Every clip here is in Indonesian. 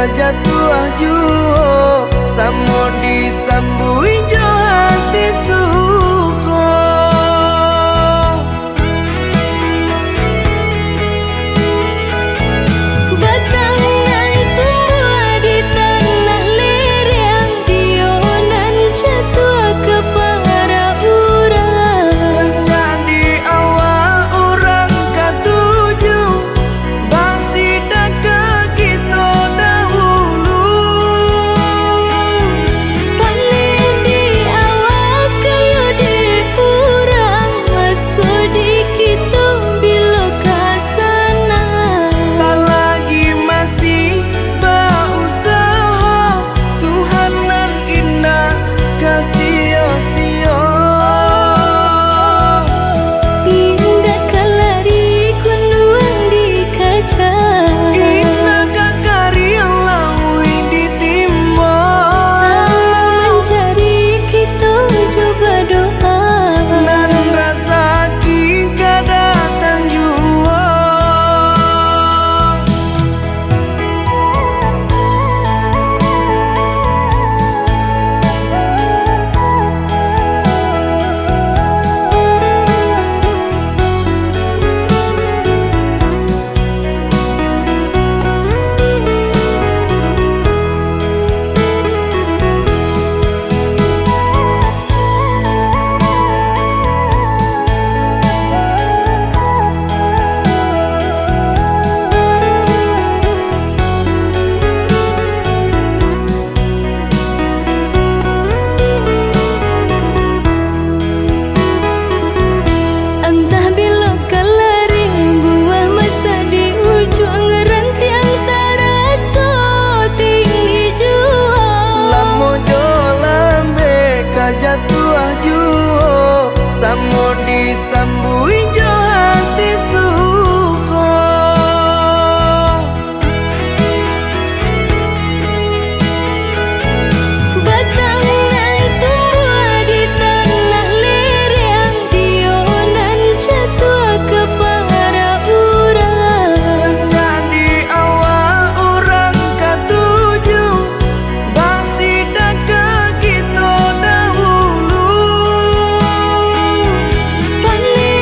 kajatuh juo samo disambui jo hati suko. Batangan tumbuh di tanah lereng, tionan jatuh ke para urang. Jadi awal orang katuju basida ke kita dahulu. Panen di awal kayu di urang, masuk di kita bila kasana. Selagi masih berusaha, Tuhan nan indah kasih-sia. Indah kalari kunuan di kaca, Indah kakari yang lawi ditimba. sama mencari kita coba doa. Nan rasa kita datang jua. Entah bila kelari buah masa di ujung rantiang terasa tinggi jua. Lamo jo lambe kajatuh juo samo disambui jo hati suko. Batangan tumbuh di tanah lereng, tionan jatuh ke para urang. Jadi awal orang katuju basida ke kita dahulu. Panen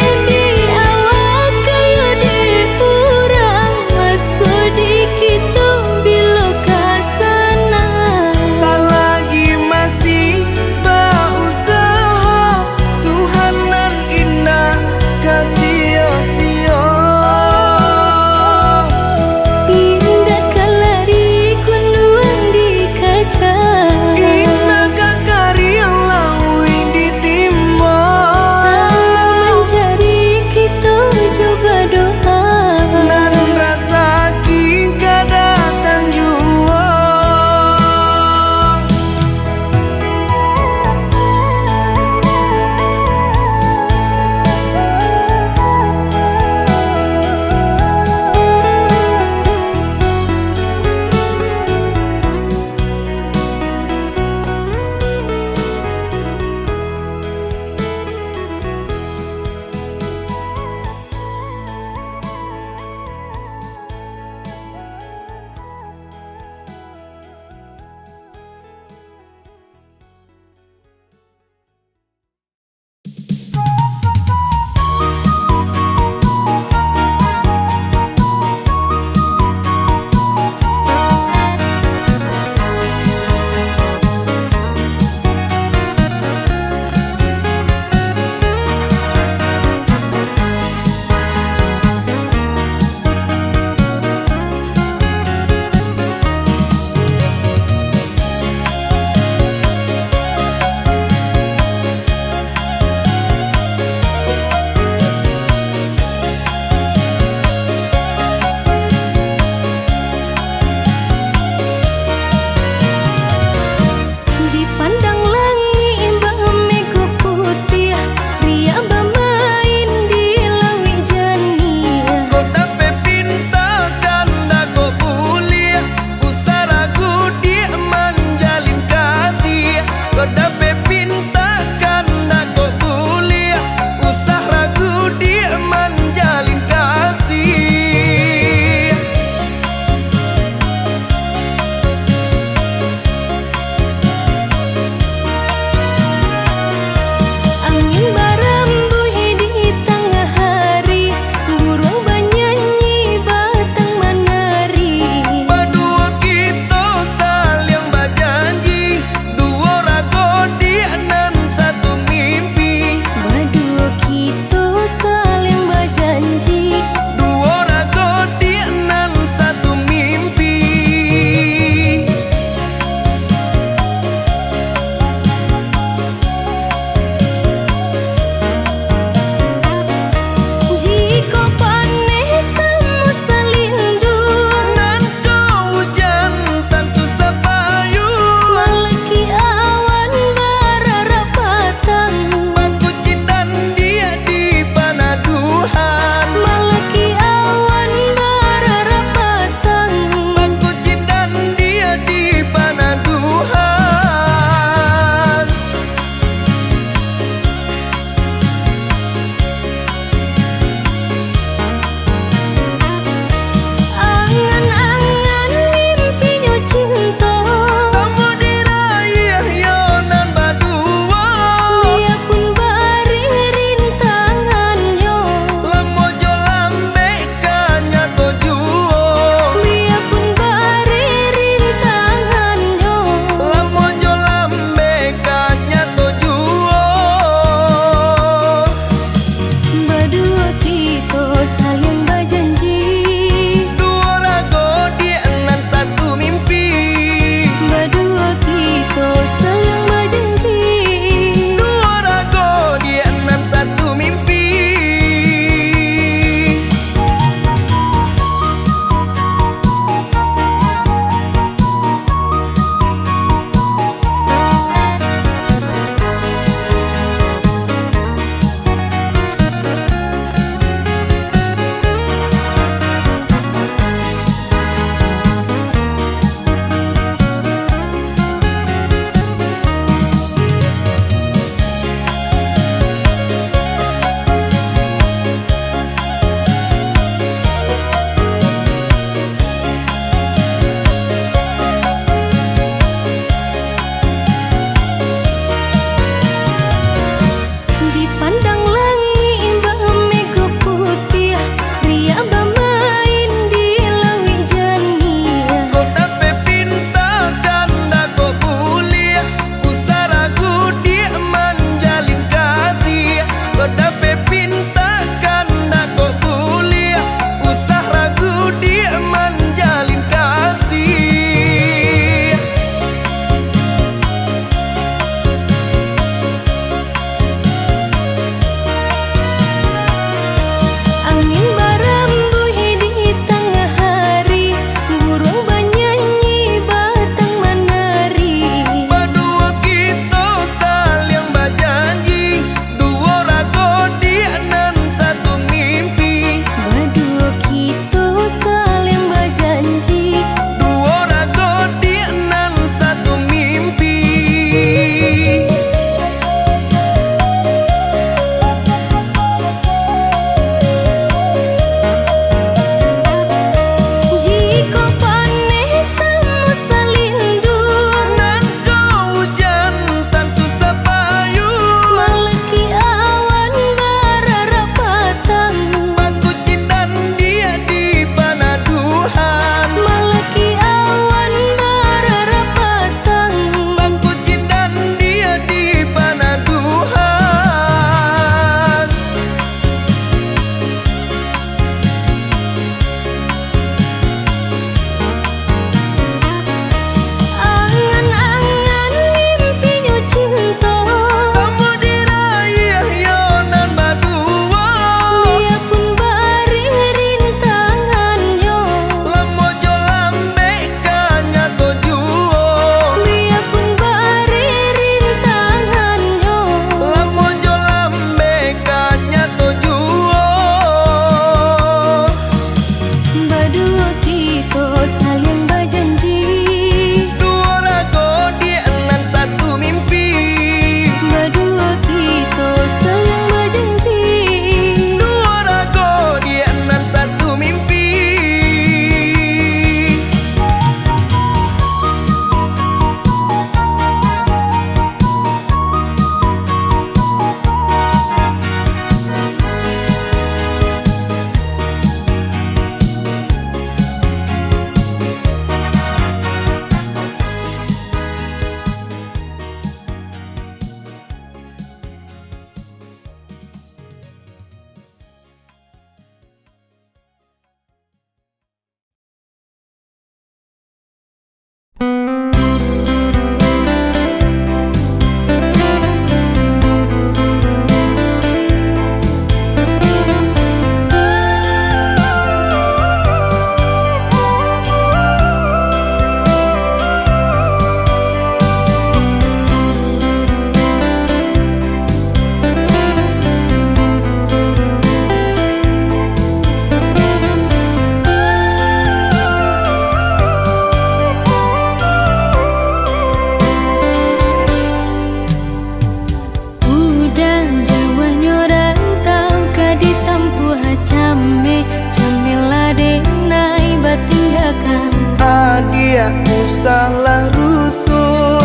salah rusuh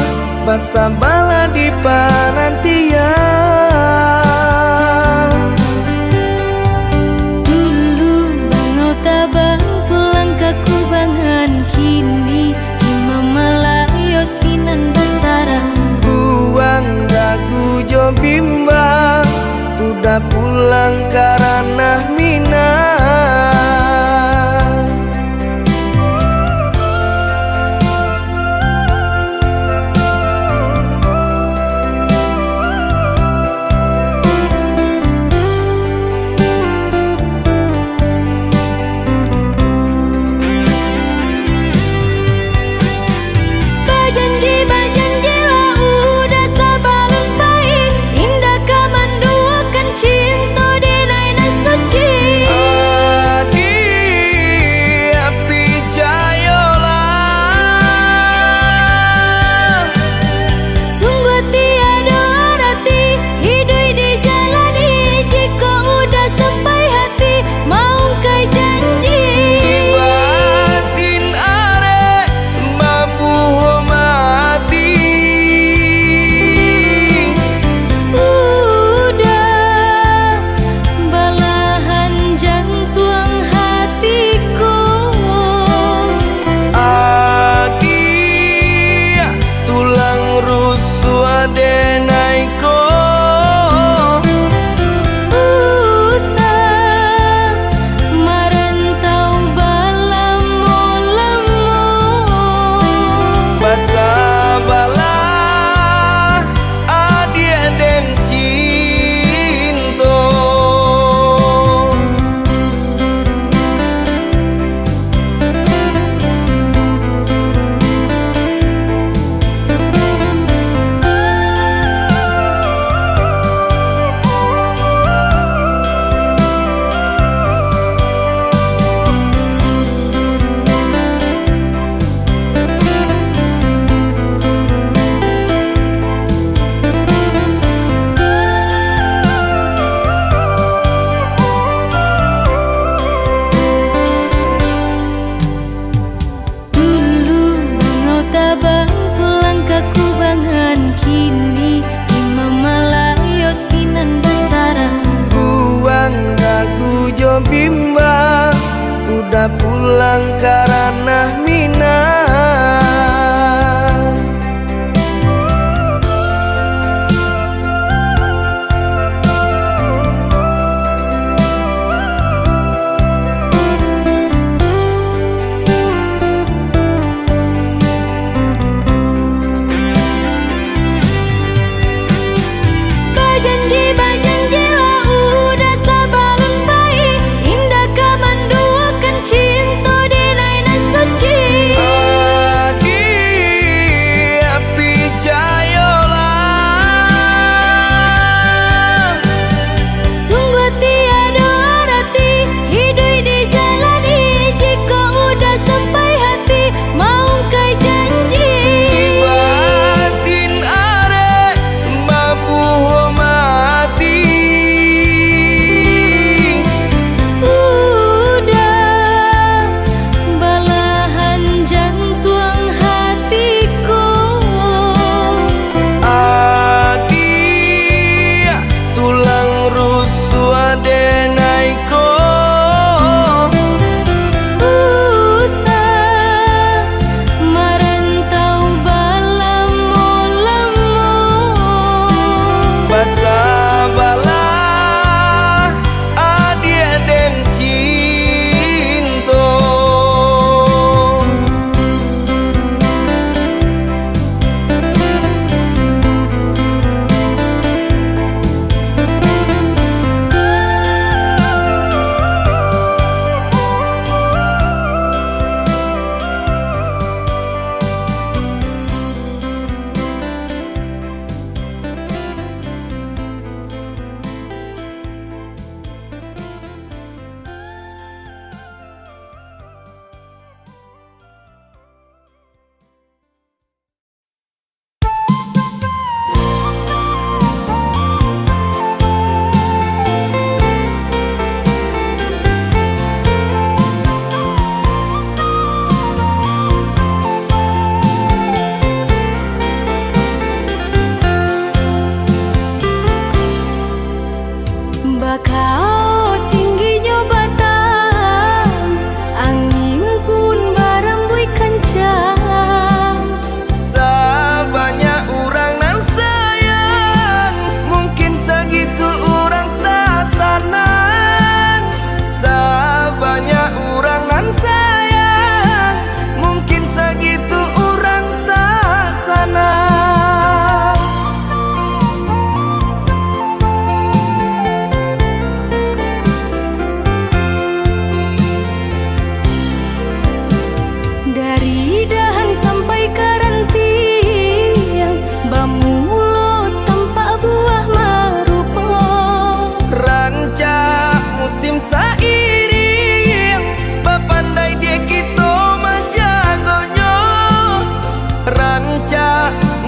basa bala di panantian. Dulu bangau tabang pulang ke kubangan, kini imam malayo sinan basarang. Buang dagu jo bimbang, udah pulang karena minang. Bajanji lah udah sabalun pain, indah kamanduakan cinta di naina suci. Adi api jayola, Sungguh tiada arti hidup dijalani, jika udah sampai hati mau kai janji. batin are mabuh mati. Udah belahan jantung hatiku. Adi tulang rusuk adenaiko. Usah merantau balamo-lamo. Basa bala adi den cinto. Dulu bangau tabang pulang ke kubangan, kini imam malayo sinan basarang. Buang dagu jo bimbang, udah pulang karena minang. Bajanji lah udah sabalun pain, indah kamanduakan cinta di naina suci.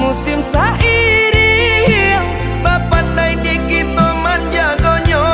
musim sairing bapandai di kita manjagonyo.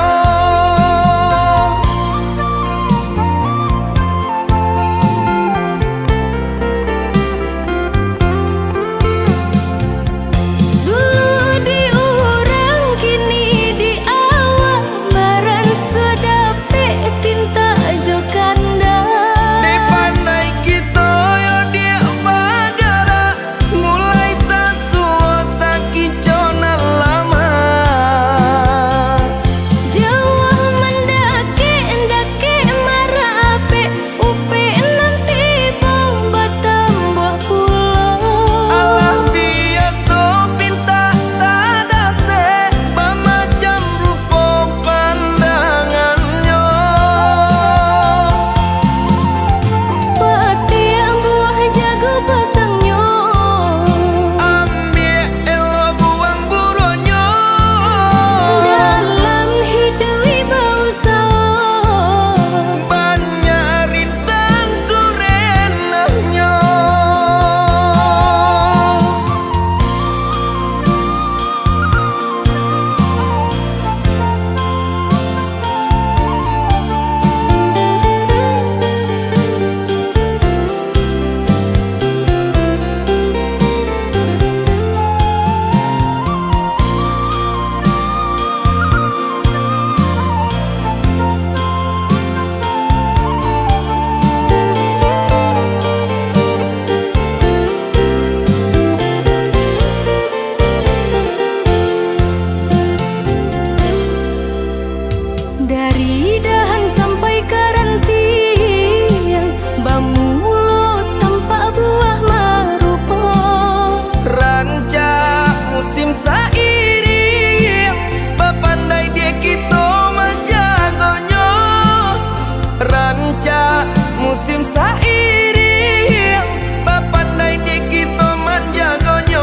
Dari dahan sampai karantiang bamulo tampak buah marupo. Ranca musim sairing bapandai dia kita manjagonyo. Ranca musim sairing bapandai dia kita manjagonyo.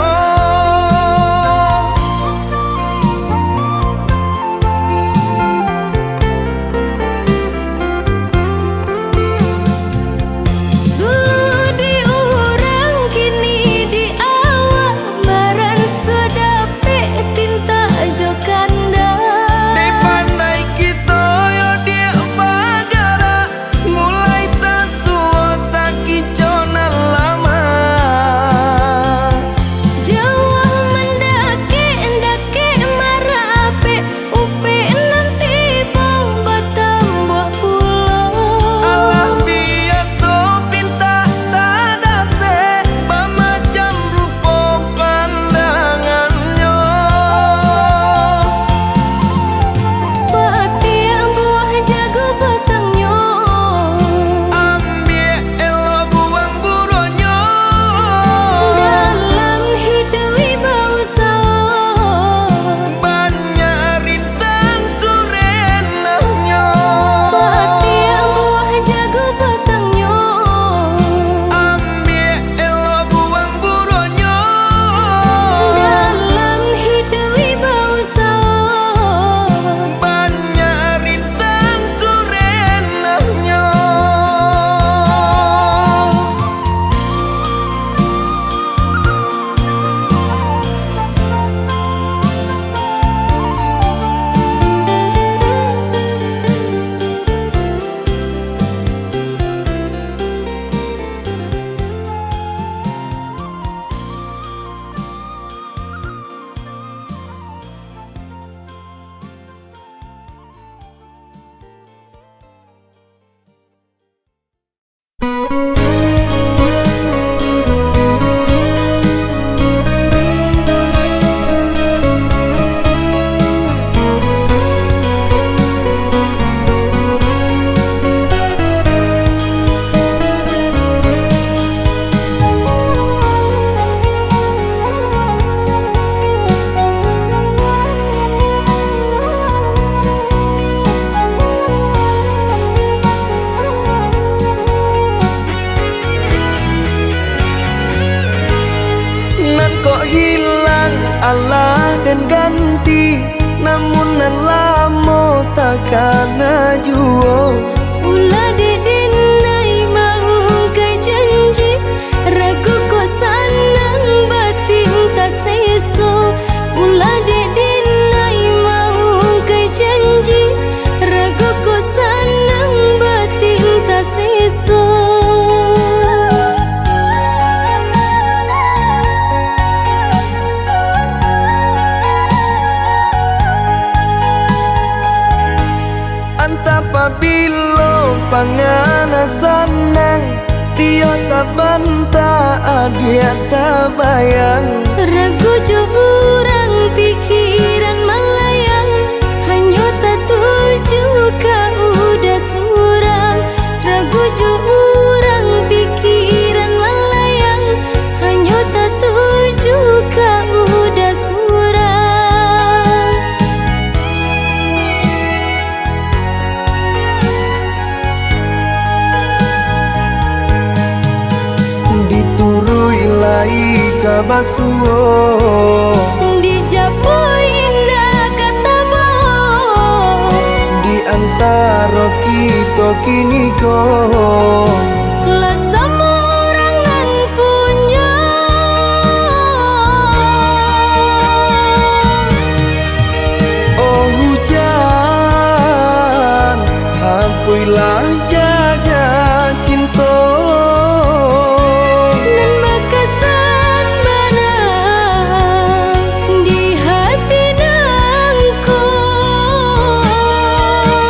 Allah dan ganti, namun nan lamo takkan juo. Ulah didinai mau ke janji, ragu ko sanang batin tak pangana senang Tio sabanta adia tabayang Ragu jo urang pikiran melayang Hanya tak tuju ka udah surang Ragu jo urang pikiran melayang Hanya tak tuju ka udah surang Diturui lai kabasuo Dijapui indah kata bohong Di antara kita kini kau Lah semua orangan punya Oh hujan Hampuilah jaja cinta Nan bekasan mana di hati nangku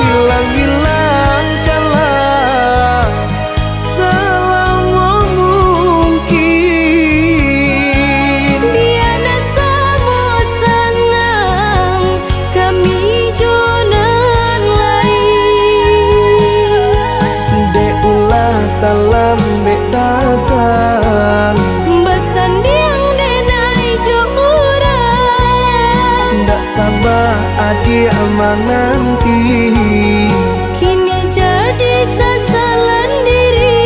Hilang-hilangkanlah selama mungkin Biana sama senang kami jonan lain Dek ulah dalam dek datang Besan diang denai jo urang Ndak sabar adik menanti Kini jadi sasalan diri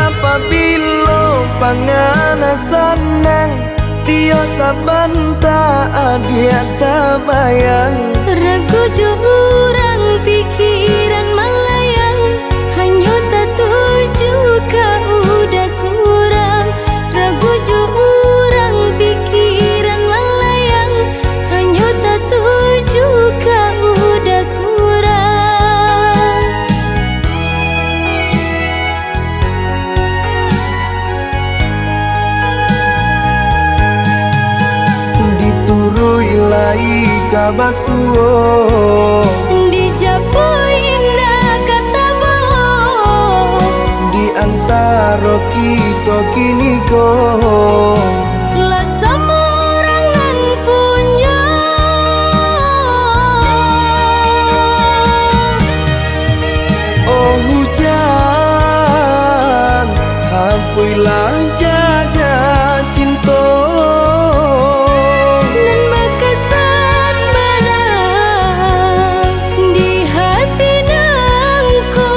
Apabila pangana senang Tio sabanta adia tabayang Ragu jo urang pikiran melayang Hanya tak tuju ka udah surang Ragu jo urang pikiran melayang Hanya tak tuju ka udah surang Diturui lai kabasuo Dijapui indah kata bohong Di antara kita kini kau Lah semua orangan punya Oh hujan Hampuilah jaja cinta Nan bekasan mana di hati nangku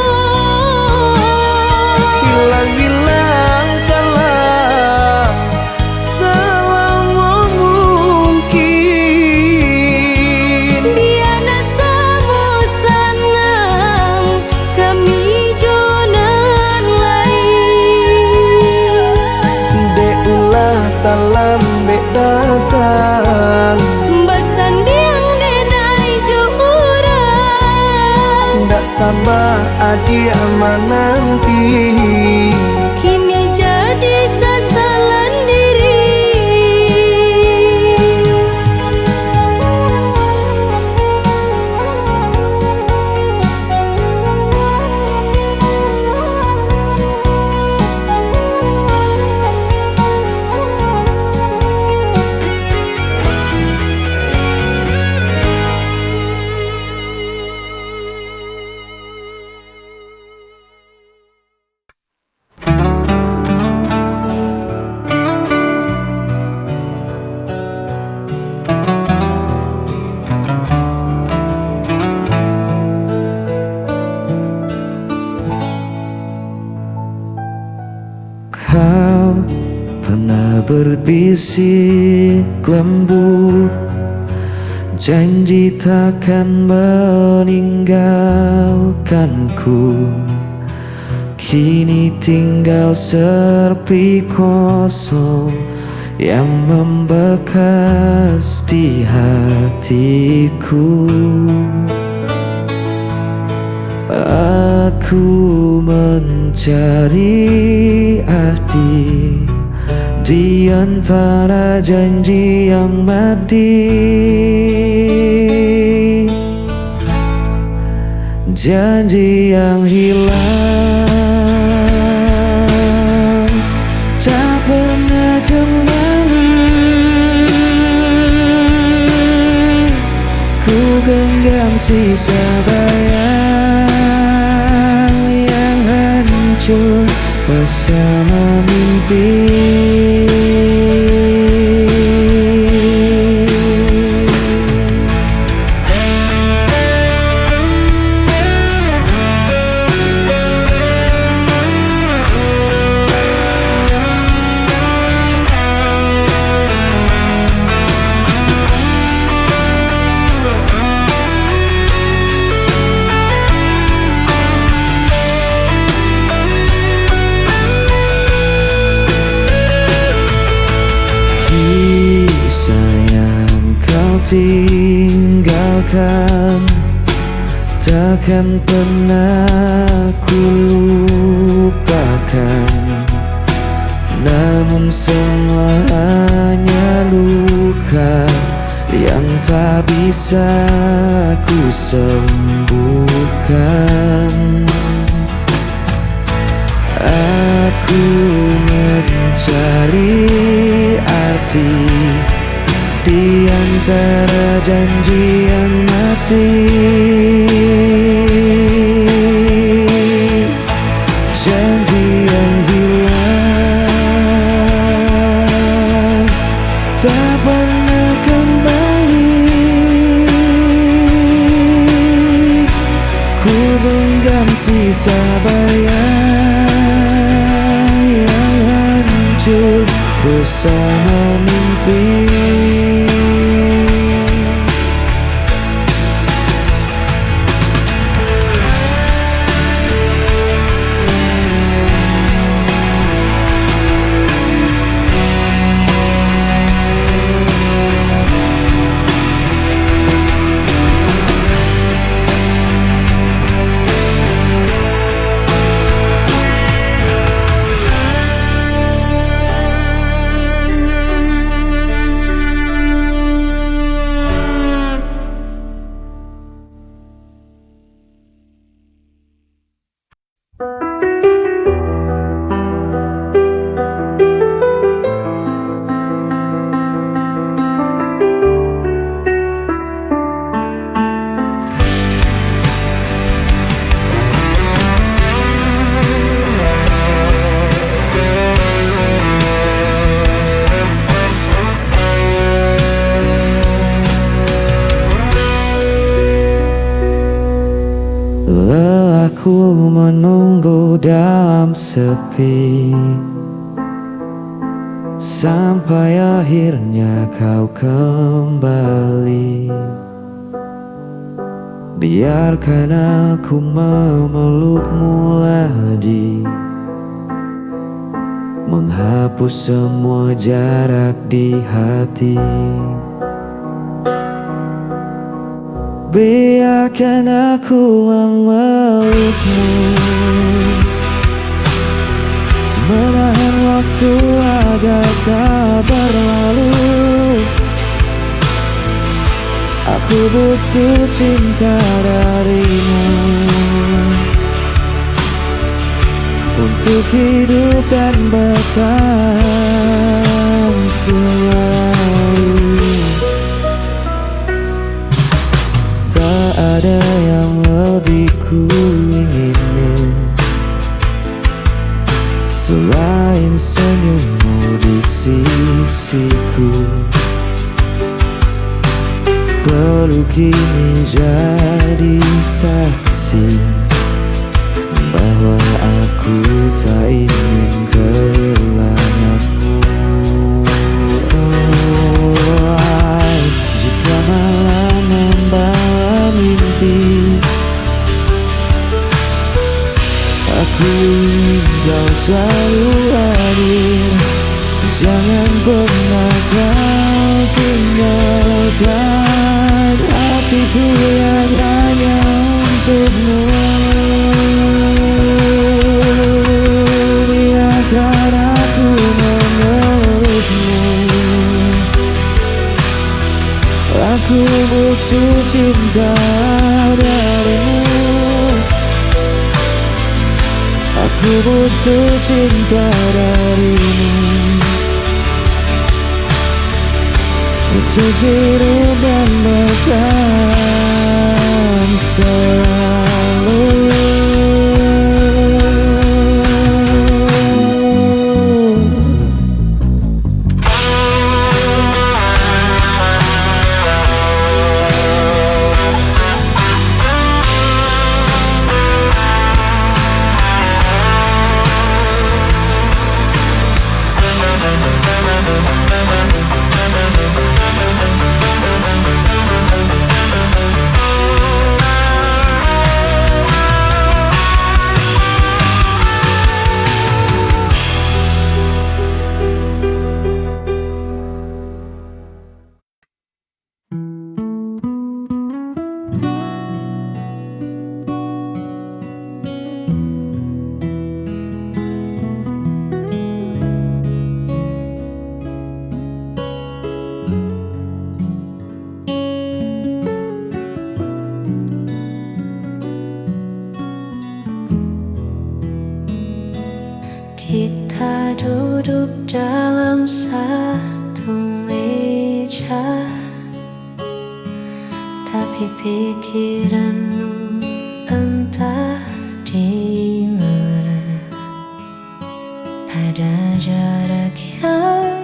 Hilang-hilangkanlah selama mungkin Biana sama senang kami jonan lain Dek ulah dalam dek datang Besan diang denai jo urang Ndak sabar adik menanti Kini jadi sasalan diri Kau pernah berbisik langit lembut, janji takkan meninggalkanku. Kini tinggal sepi kosong yang membekas di hatiku. Aku mencari arti di antara janji yang mati, janji yang hilang tak pernah kembali. Ku genggam sisa bayang yang hancur bersama mimpi. Tinggalkan takkan pernah ku lupakan, namun semua hanya luka yang tak bisa ku sembuhkan. Aku mencari arti di antara janji yang mati, janji yang hilang tak pernah kembali. Ku genggam sisa bayang yang hancur bersama mimpi. Aku menunggu dalam sepi sampai akhirnya kau kembali. Biarkan aku memelukmu lagi, menghapus semua jarak di hati. Biarkan aku memelukmu, menahan waktu agar tak berlalu. Aku butuh cinta darimu untuk hidup dan bertahan selalu. Tak ada yang lebih ku inginin selain senyummu di sisiku. Peluk ini jadi saksi bahwa aku tak ingin kehilanganmu. Ku ingin kau selalu hadir. Jangan pernah kau tinggalkan hatiku yang hanya untukmu. Biarkan aku memelukmu. Aku butuh cinta darimu. Aku butuh cinta darimu. Untuk hidup dan bahkan selalu. Kita duduk dalam satu meja, tapi pikiranmu entah di mana. Ada jarak yang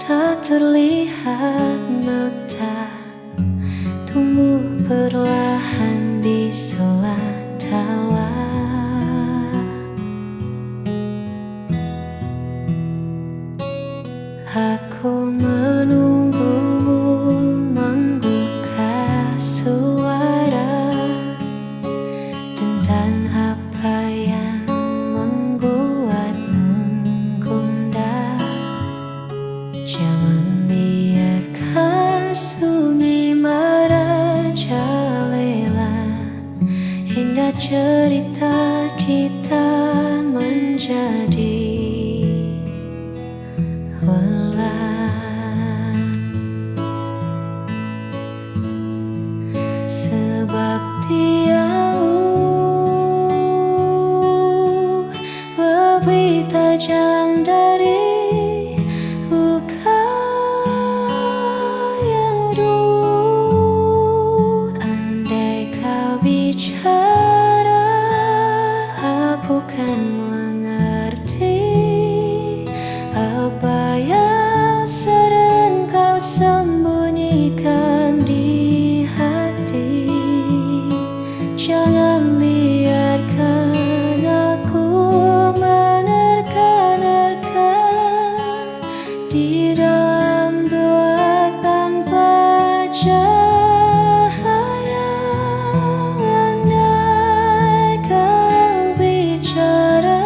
tak terlihat mata, tumbuh perlahan di sela tawa. Aku menunggumu menggugah suara tentang apa yang membuatmu gundah. Jangan biarkan sunyi merajalela hingga cerita kita menjadi sebab dia lebih tajam dari luka yang dulu. Andai kau bicara, aku kan mengerti apa yang sedang kau sembunyikan di hati. Jangan biarkan aku menerka-nerka di dalam doa tanpa cahaya. Andai kau bicara,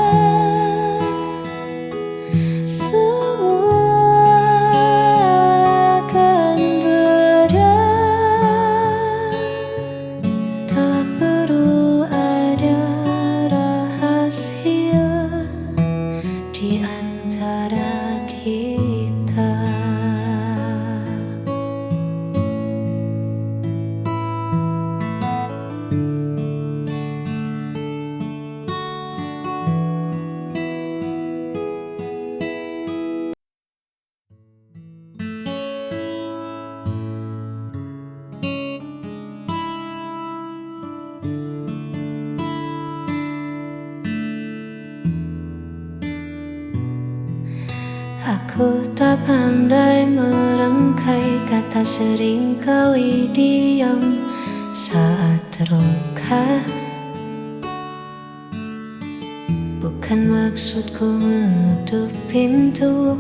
di antara kita. Aku tak pandai merangkai kata, seringkali diam saat terluka. Bukan maksudku menutup pintu,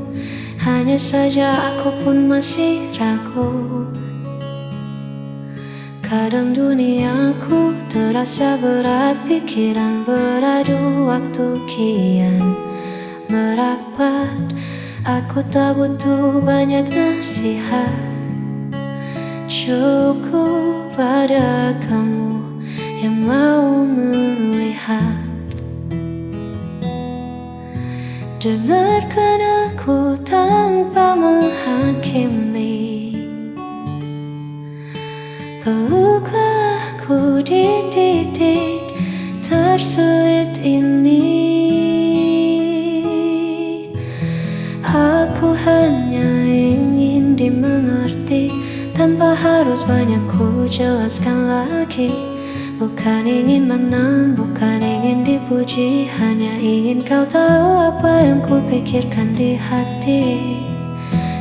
hanya saja aku pun masih ragu. Terkadang duniaku terasa berat, pikiran beradu, waktu kian merapat. Aku tak butuh banyak nasihat, cukup pada kamu yang mau melihat. Dengarkan aku tanpa menghakimi, peluklah aku di titik tersulit ini. Aku hanya ingin dimengerti, tanpa harus banyak ku jelaskan lagi. Bukan ingin menang, bukan ingin dipuji, hanya ingin kau tahu apa yang ku pikirkan di hati.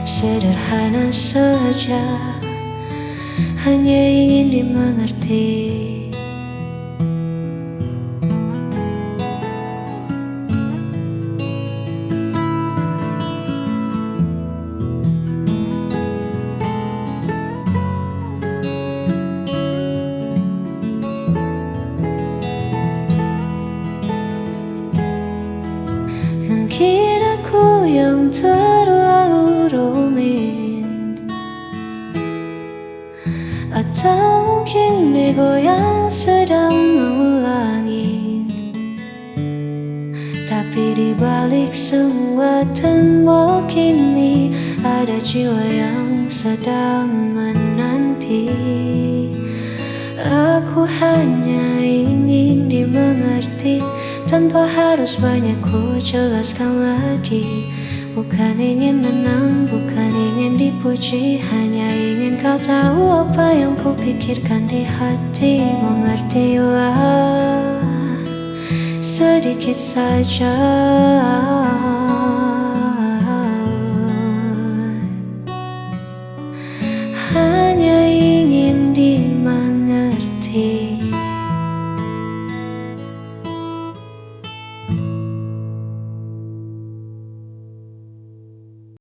Sederhana saja, hanya ingin dimengerti. Mungkin aku yang terlalu rumit, atau mungkin ego yang sedang mengulangi. Tapi di balik semua tembok ini ada jiwa yang sedang menanti. Aku hanya ingin dimengerti, tanpa harus banyak ku jelaskan lagi. Bukan ingin menang, bukan ingin dipuji, hanya ingin kau tahu apa yang ku pikirkan di hati. Mengertilah sedikit saja.